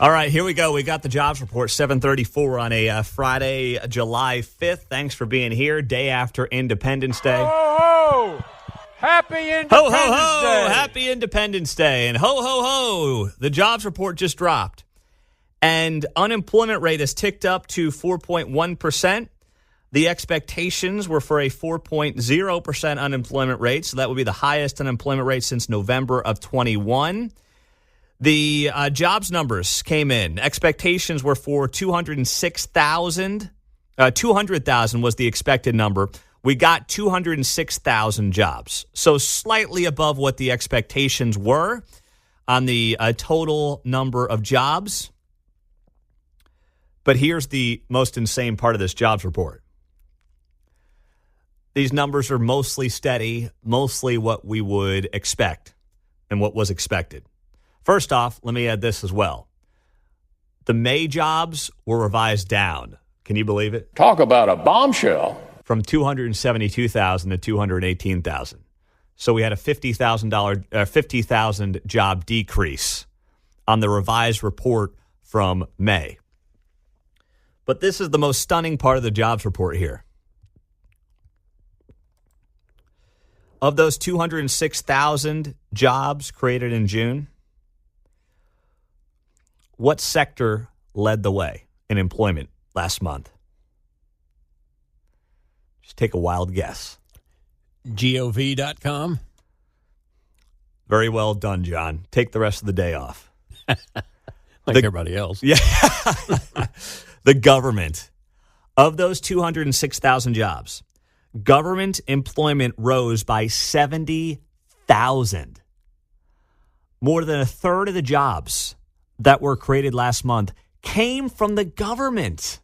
All right, here we go. We got the jobs report, 7:34 on a Friday, July 5th. Thanks for being here, day after Independence Day. Ho, ho! Happy Independence Ho, ho, ho! Day! Happy Independence Day. And ho, ho, ho! The jobs report just dropped. And unemployment rate has ticked up to 4.1%. The expectations were for a 4.0% unemployment rate, so that would be the highest unemployment rate since November of 21. The jobs numbers came in. Expectations were for 206,000. 200,000 was the expected number. We got 206,000 jobs, so slightly above what the expectations were on the total number of jobs. But here's the most insane part of this jobs report. These numbers are mostly steady, mostly what we would expect and what was expected. First off, let me add this as well. The May jobs were revised down. Can you believe it? Talk about a bombshell. From 272,000 to 218,000. So we had a $50,000 job decrease on the revised report from May. But this is the most stunning part of the jobs report here. Of those 206,000 jobs created in June, what sector led the way in employment last month? Just take a wild guess. Gov.com. Very well done, John. Take the rest of the day off. Everybody else. Yeah. The government. Of those 206,000 jobs, government employment rose by 70,000. More than a third of the jobs that were created last month came from the government.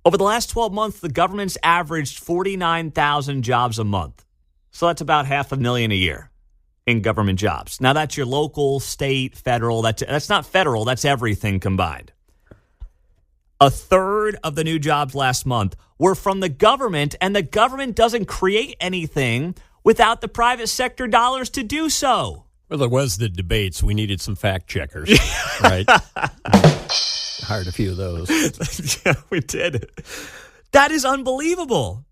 Over the last 12 months, the government's averaged 49,000 jobs a month. So that's about 500,000 a year in government jobs. Now, that's your local, state, federal. That's not federal. That's everything combined. A third of the new jobs last month were from the government, and the government doesn't create anything without the private sector dollars to do so. Well, there was the debates. We needed some fact checkers, right? Hired a few of those. Yeah, we did. That is unbelievable.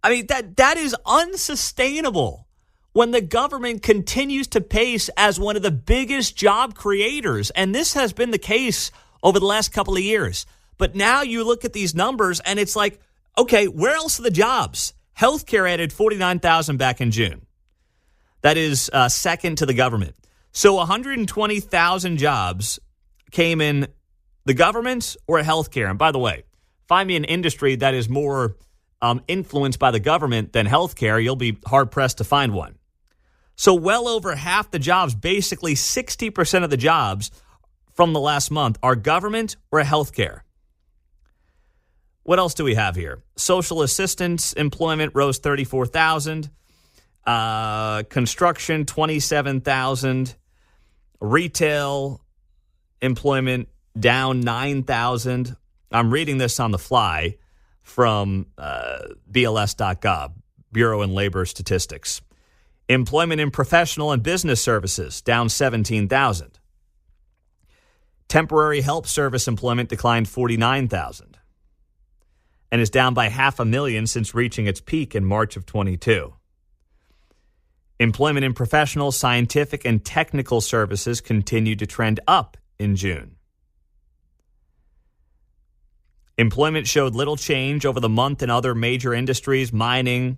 I mean, that is unsustainable when the government continues to pace as one of the biggest job creators. And this has been the case over the last couple of years. But now you look at these numbers and it's like, okay, where else are the jobs? Healthcare added 49,000 back in June. That is second to the government. So 120,000 jobs came in the government or healthcare. And by the way, find me an industry that is more influenced by the government than healthcare. You'll be hard-pressed to find one. So well over half the jobs, basically 60% of the jobs from the last month are government or healthcare. What else do we have here? Social assistance employment rose 34,000. Construction, 27,000. Retail employment down 9,000. I'm reading this on the fly from BLS.gov, Bureau of Labor Statistics. Employment in professional and business services down 17,000. Temporary help service employment declined 49,000 and is down by 500,000 since reaching its peak in March of 22. Employment in professional, scientific, and technical services continued to trend up in June. Employment showed little change over the month in other major industries: mining,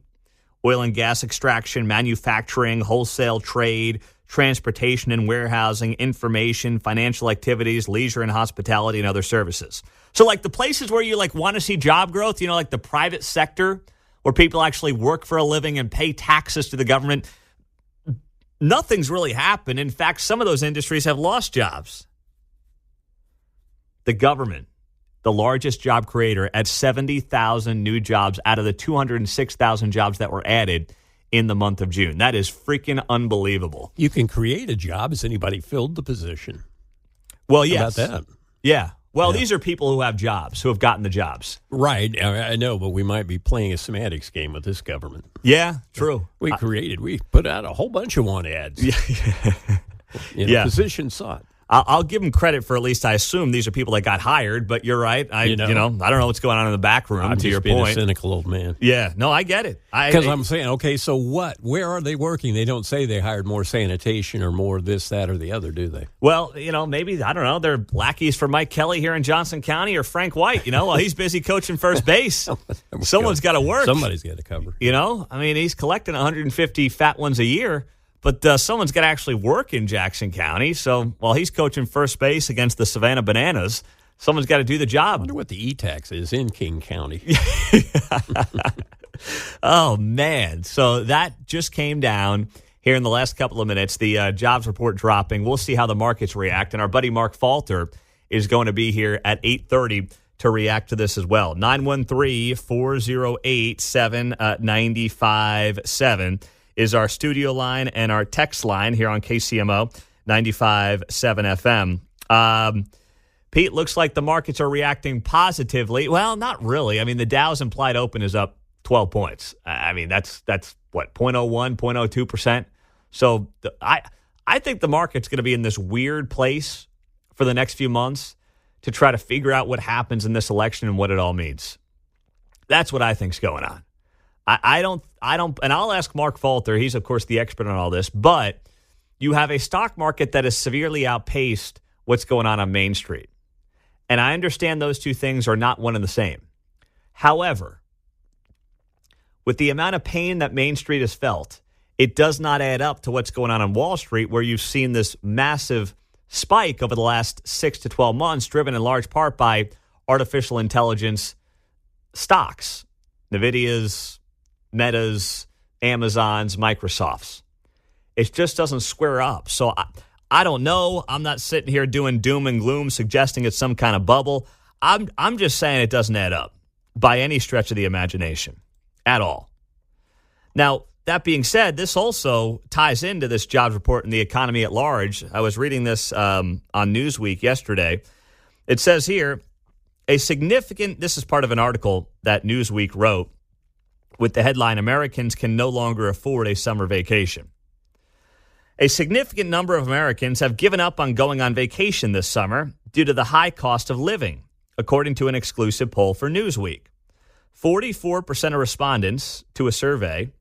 oil and gas extraction, manufacturing, wholesale trade, transportation and warehousing, information, financial activities, leisure and hospitality, and other services. So like the places where you want to see job growth, like the private sector where people actually work for a living and pay taxes to the government, nothing's really happened. In fact, some of those industries have lost jobs. The government, the largest job creator, at 70,000 new jobs out of the 206,000 jobs that were added in the month of June. That is freaking unbelievable. You can create a job. Has anybody filled the position? Well, yes. How about that? Yeah. Well, these are people who have jobs, who have gotten the jobs. Right. I know, but we might be playing a semantics game with this government. Yeah, true. We put out a whole bunch of want ads. Position sought. I'll give them credit for at least, I assume these are people that got hired, but you're right. I don't know what's going on in the back room, to your point. A cynical old man. Yeah, no, I get it. Because I'm saying, okay, so what? Where are they working? They don't say they hired more sanitation or more this, that, or the other, do they? Well, maybe, I don't know, they're lackeys for Mike Kelly here in Johnson County or Frank White, while he's busy coaching first base. Someone's got to work. Somebody's got to cover. He's collecting 150 fat ones a year. But someone's got to actually work in Jackson County. So while he's coaching first base against the Savannah Bananas, someone's got to do the job. I wonder what the E-tax is in King County. Oh, man. So that just came down here in the last couple of minutes. The jobs report dropping. We'll see how the markets react. And our buddy Mark Falter is going to be here at 8:30 to react to this as well. 913-408-7957 is our studio line and our text line here on KCMO 95.7 FM. Pete, looks like the markets are reacting positively. Well, not really. I mean, the Dow's implied open is up 12 points. I mean, that's what, 0.01, 0.02%. So I think the market's going to be in this weird place for the next few months to try to figure out what happens in this election and what it all means. That's what I think's going on. I don't, and I'll ask Mark Falter. He's, of course, the expert on all this. But you have a stock market that has severely outpaced what's going on Main Street. And I understand those two things are not one and the same. However, with the amount of pain that Main Street has felt, it does not add up to what's going on Wall Street, where you've seen this massive spike over the last 6 to 12 months, driven in large part by artificial intelligence stocks, NVIDIA's, Meta's, Amazon's, Microsoft's. It just doesn't square up. So I don't know. I'm not sitting here doing doom and gloom, suggesting it's some kind of bubble. I'm just saying it doesn't add up by any stretch of the imagination at all. Now, that being said, this also ties into this jobs report and the economy at large. I was reading this on Newsweek yesterday. It says here, this is part of an article that Newsweek wrote with the headline, Americans can no longer afford a summer vacation. A significant number of Americans have given up on going on vacation this summer due to the high cost of living, according to an exclusive poll for Newsweek. 44% of respondents to a survey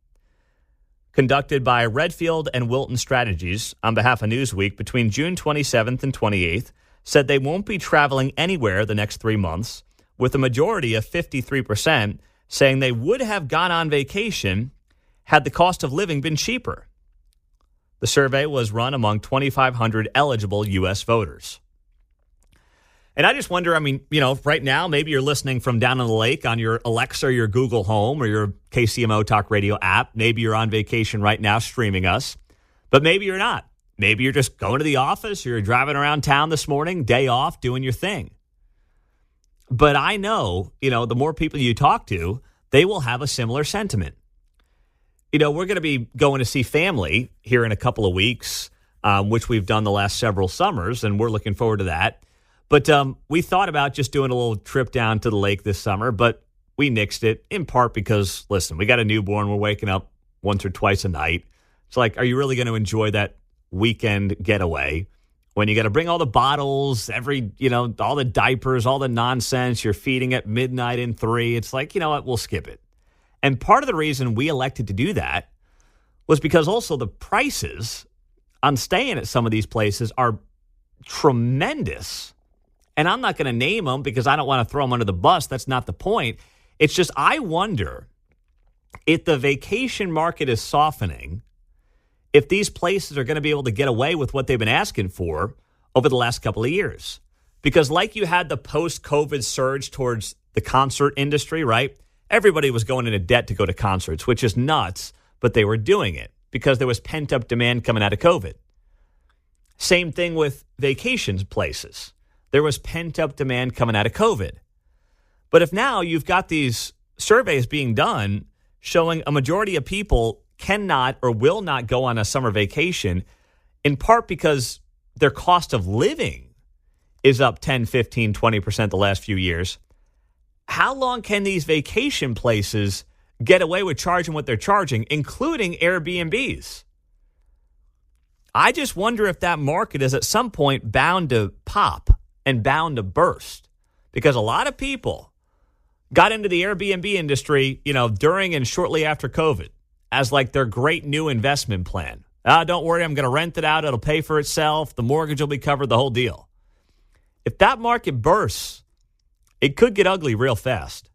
conducted by Redfield and Wilton Strategies on behalf of Newsweek between June 27th and 28th said they won't be traveling anywhere the next 3 months, with a majority of 53% saying they would have gone on vacation had the cost of living been cheaper. The survey was run among 2,500 eligible U.S. voters. And I just wonder, right now, maybe you're listening from down on the lake on your Alexa or your Google Home or your KCMO Talk Radio app. Maybe you're on vacation right now streaming us, but maybe you're not. Maybe you're just going to the office or you're driving around town this morning, day off, doing your thing. But I know, the more people you talk to, they will have a similar sentiment. We're going to be going to see family here in a couple of weeks, which we've done the last several summers, and we're looking forward to that. But we thought about just doing a little trip down to the lake this summer, but we nixed it in part because, listen, we got a newborn. We're waking up once or twice a night. It's like, are you really going to enjoy that weekend getaway when you got to bring all the bottles, all the diapers, all the nonsense you're feeding at midnight and 3? It's like, you know what, we'll skip it. And part of the reason we elected to do that was because also the prices on staying at some of these places are tremendous. And I'm not going to name them because I don't want to throw them under the bus. That's not the point. It's just I wonder if the vacation market is softening, if these places are going to be able to get away with what they've been asking for over the last couple of years. Because like you had the post-COVID surge towards the concert industry, right? Everybody was going into debt to go to concerts, which is nuts, but they were doing it because there was pent-up demand coming out of COVID. Same thing with vacations places. There was pent-up demand coming out of COVID. But if now you've got these surveys being done showing a majority of people cannot or will not go on a summer vacation, in part because their cost of living is up 10, 15, 20% the last few years. How long can these vacation places get away with charging what they're charging, including Airbnbs? I just wonder if that market is at some point bound to pop and bound to burst, because a lot of people got into the Airbnb industry, during and shortly after COVID as like their great new investment plan. Don't worry, I'm going to rent it out. It'll pay for itself. The mortgage will be covered, the whole deal. If that market bursts, it could get ugly real fast.